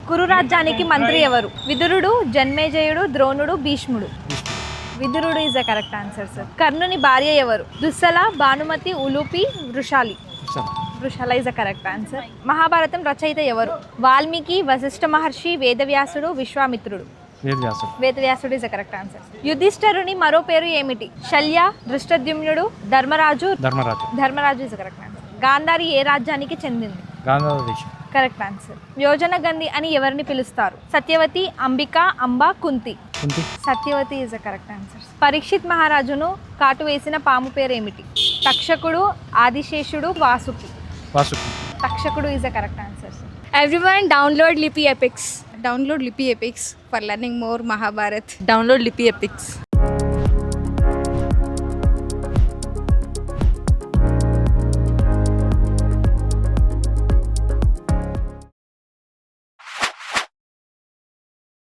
కురు రాజ్యానికి మంత్రి ఎవరు? విదురుడు, జన్మేజయుడు, ద్రోణుడు, భీష్ముడు. విదురుడు is the correct answer sir. కర్ణుని భార్య ఎవరు? Dussala, Bhanumati, Ulupi, Vrishali. Vrishala is the correct answer. మహాభారతం రచయిత ఎవరు? వాల్మీకి, వశిష్ఠ మహర్షి, వేదవ్యాసుడు, విశ్వామిత్రుడు. వేదవ్యాసుడు ఈజ్ ద కరెక్ట్ ఆన్సర్. యుధిష్ఠరుని మరో పేరు ఏమిటి? శల్య, దృష్టద్యుమ్నుడు, Dharmaraju. Dharmaraju is the correct answer. Gandhari ఏ రాజ్యానికి చెందింది? Correct answer. యోజన గంధి అని ఎవరిని పిలుస్తారు? Satyavati, Ambika, Amba, Kunti. Satyavati is the correct answer. Parikshit మహారాజును కాటు వేసిన పాము పేరు ఏమిటి? తక్షకుడు, ఆదిశేషుడు, వాసుకి. తక్షకుడు is the correct answer. Everyone download Lippy Epics. Download Lippy Epics for learning more Mahabharat. Download Lippy Epics.